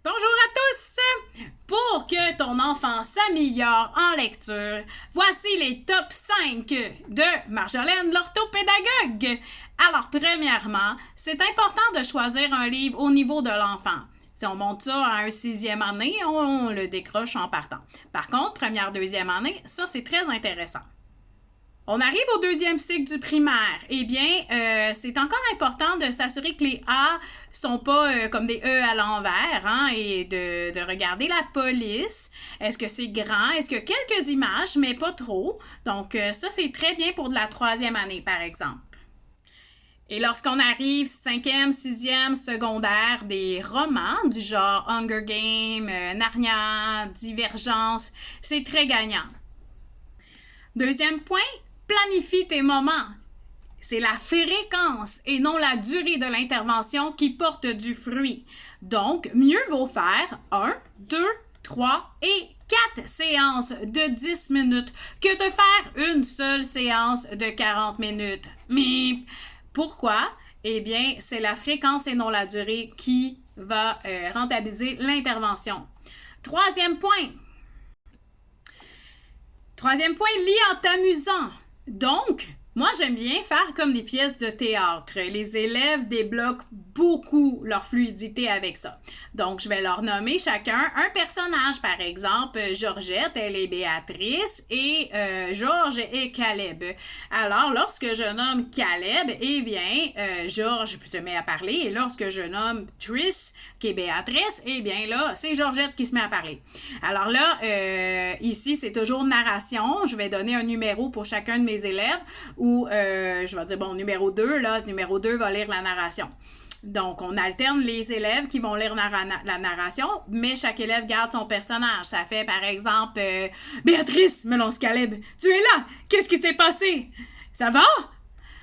Bonjour à tous! Pour que ton enfant s'améliore en lecture, voici les top 5 de Marjolaine, l'orthopédagogue. Alors, premièrement, c'est important de choisir un livre au niveau de l'enfant. Si on monte ça à un 6e année, on le décroche en partant. Par contre, première, 2e année, ça c'est très intéressant. On arrive au 2e cycle du primaire. Eh bien, c'est encore important de s'assurer que les A sont pas comme des E à l'envers, hein, et de regarder la police. Est-ce que c'est grand? Est-ce qu'il y a quelques images, mais pas trop? Donc, ça, c'est très bien pour de la 3e année, par exemple. Et lorsqu'on arrive 5e, 6e, secondaire, des romans du genre Hunger Games, Narnia, Divergence, c'est très gagnant. Deuxième point, planifie tes moments. C'est la fréquence et non la durée de l'intervention qui porte du fruit. Donc, mieux vaut faire 1, 2, 3 et 4 séances de 10 minutes que de faire une seule séance de 40 minutes. Mais pourquoi? Eh bien, c'est la fréquence et non la durée qui va rentabiliser l'intervention. Troisième point, lis en t'amusant. Donc, moi, j'aime bien faire comme des pièces de théâtre. Les élèves débloquent beaucoup leur fluidité avec ça. Donc, je vais leur nommer chacun un personnage. Par exemple, Georgette, elle est Béatrice et Georges est Caleb. Alors, lorsque je nomme Caleb, eh bien, Georges se met à parler. Et lorsque je nomme Tris, qui est Béatrice, eh bien là, c'est Georgette qui se met à parler. Alors là, ici, c'est toujours narration. Je vais donner un numéro pour chacun de mes élèves ou je vais dire, bon, numéro 2, là, numéro 2 va lire la narration. Donc, on alterne les élèves qui vont lire la narration, mais chaque élève garde son personnage. Ça fait, par exemple, Béatrice, me lance Caleb, tu es là, qu'est-ce qui s'est passé? Ça va?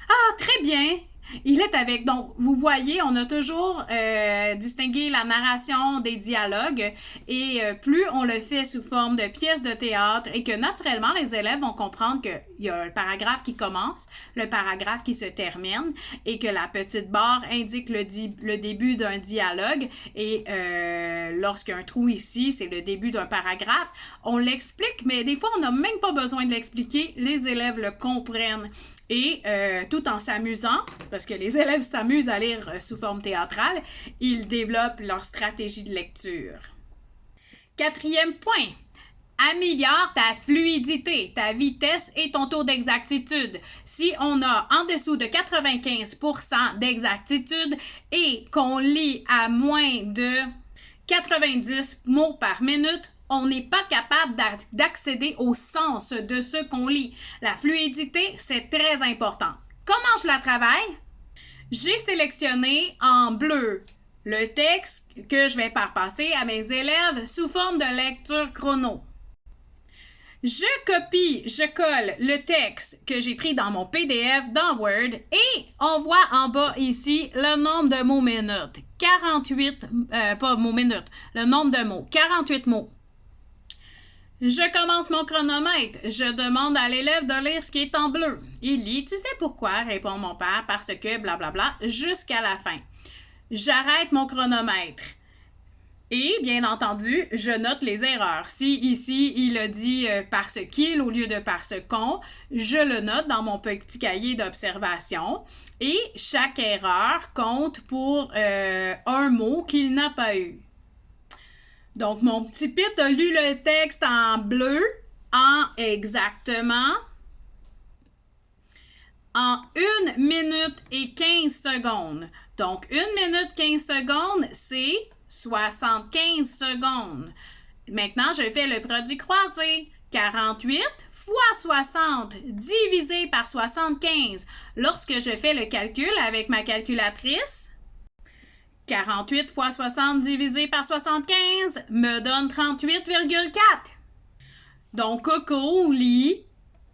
Ah, très bien. Il est avec. Donc, vous voyez, on a toujours distingué la narration des dialogues et plus on le fait sous forme de pièces de théâtre et que naturellement, les élèves vont comprendre qu'il y a le paragraphe qui commence, le paragraphe qui se termine et que la petite barre indique le début d'un dialogue et lorsqu'il y a un trou ici, c'est le début d'un paragraphe. On l'explique, mais des fois, on n'a même pas besoin de l'expliquer. Les élèves le comprennent. Et tout en s'amusant, parce que les élèves s'amusent à lire sous forme théâtrale, ils développent leur stratégie de lecture. 4e point, améliore ta fluidité, ta vitesse et ton taux d'exactitude. Si on a en dessous de 95% d'exactitude et qu'on lit à moins de 90 mots par minute, on n'est pas capable d'accéder au sens de ce qu'on lit. La fluidité, c'est très important. Comment je la travaille? J'ai sélectionné en bleu le texte que je vais faire passer à mes élèves sous forme de lecture chrono. Je copie, je colle le texte que j'ai pris dans mon PDF dans Word et on voit en bas ici le nombre de mots minutes. 48, pas mots minutes, le nombre de mots, 48 mots. Je commence mon chronomètre. Je demande à l'élève de lire ce qui est en bleu. Il lit, tu sais pourquoi, répond mon père, parce que blablabla, jusqu'à la fin. J'arrête mon chronomètre. Et, bien entendu, je note les erreurs. Si ici, il a dit parce qu'il au lieu de parce qu'on, je le note dans mon petit cahier d'observation. Et chaque erreur compte pour un mot qu'il n'a pas eu. Donc, mon petit Pete a lu le texte en bleu en exactement en 1 minute et 15 secondes. Donc, 1 minute 15 secondes, c'est 75 secondes. Maintenant, je fais le produit croisé. 48 fois 60 divisé par 75. Lorsque je fais le calcul avec ma calculatrice, 48 fois 60 divisé par 75 me donne 38,4. Donc, Coco lit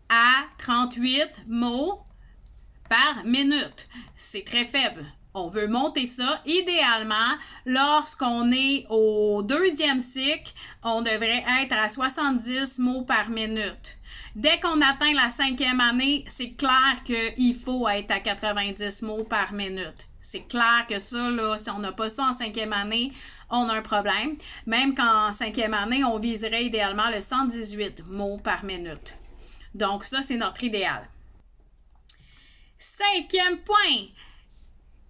à 38 mots par minute. C'est très faible. On veut monter ça. Idéalement, lorsqu'on est au 2e cycle, on devrait être à 70 mots par minute. Dès qu'on atteint la 5e année, c'est clair qu'il faut être à 90 mots par minute. C'est clair que ça, là, si on n'a pas ça en 5e année, on a un problème. Même qu'en 5e année, on viserait idéalement le 118 mots par minute. Donc ça, c'est notre idéal. 5e point.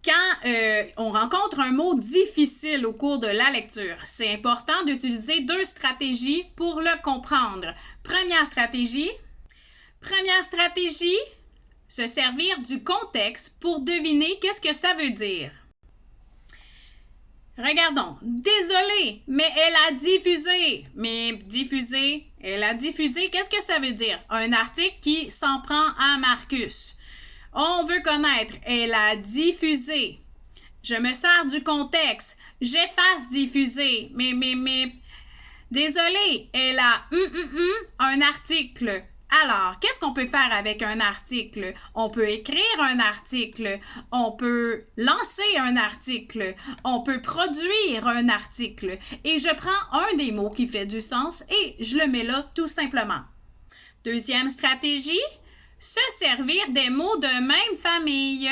Quand on rencontre un mot difficile au cours de la lecture, c'est important d'utiliser 2 stratégies pour le comprendre. Première stratégie, se servir du contexte pour deviner qu'est-ce que ça veut dire. Regardons. Désolé, mais elle a diffusé. Mais diffusé, elle a diffusé, qu'est-ce que ça veut dire? Un article qui s'en prend à Marcus. On veut connaître. Elle a diffusé. Je me sers du contexte. J'efface diffuser. Mais. Désolé, elle a un article. Alors, qu'est-ce qu'on peut faire avec un article? On peut écrire un article, on peut lancer un article, on peut produire un article. Et je prends un des mots qui fait du sens et je le mets là tout simplement. Deuxième stratégie, se servir des mots de même famille.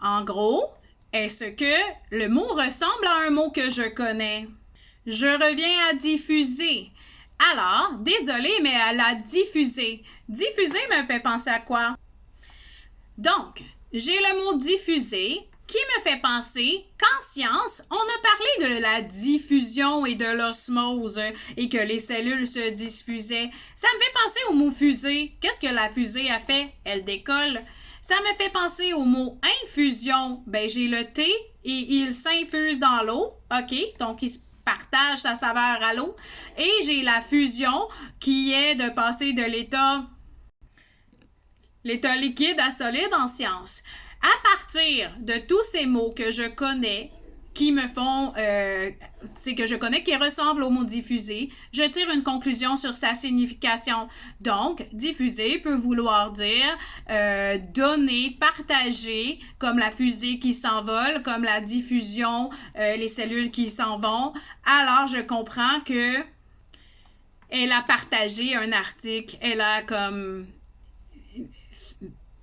En gros, est-ce que le mot ressemble à un mot que je connais? Je reviens à diffuser. Alors, désolé, mais elle a diffusé. Diffuser me fait penser à quoi? Donc, j'ai le mot diffuser qui me fait penser qu'en science, on a parlé de la diffusion et de l'osmose et que les cellules se diffusaient. Ça me fait penser au mot fusée. Qu'est-ce que la fusée a fait? Elle décolle. Ça me fait penser au mot infusion. Ben, j'ai le thé et il s'infuse dans l'eau. OK, donc il se partage sa saveur à l'eau. Et j'ai la fusion qui est de passer de l'état liquide à solide en science. À partir de tous ces mots que je connais, qui me font, que je connais, qui ressemblent au mot diffuser, je tire une conclusion sur sa signification. Donc, diffuser peut vouloir dire donner, partager, comme la fusée qui s'envole, comme la diffusion, les cellules qui s'en vont. Alors, je comprends que elle a partagé un article, elle a comme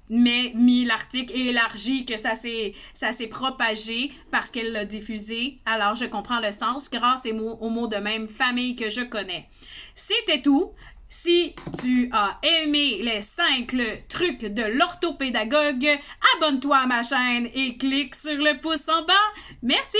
mais mis l'article et élargi, que ça s'est propagé parce qu'elle l'a diffusé. Alors, je comprends le sens grâce aux mots de même famille que je connais. C'était tout. Si tu as aimé les 5 trucs de l'orthopédagogue, abonne-toi à ma chaîne et clique sur le pouce en bas. Merci!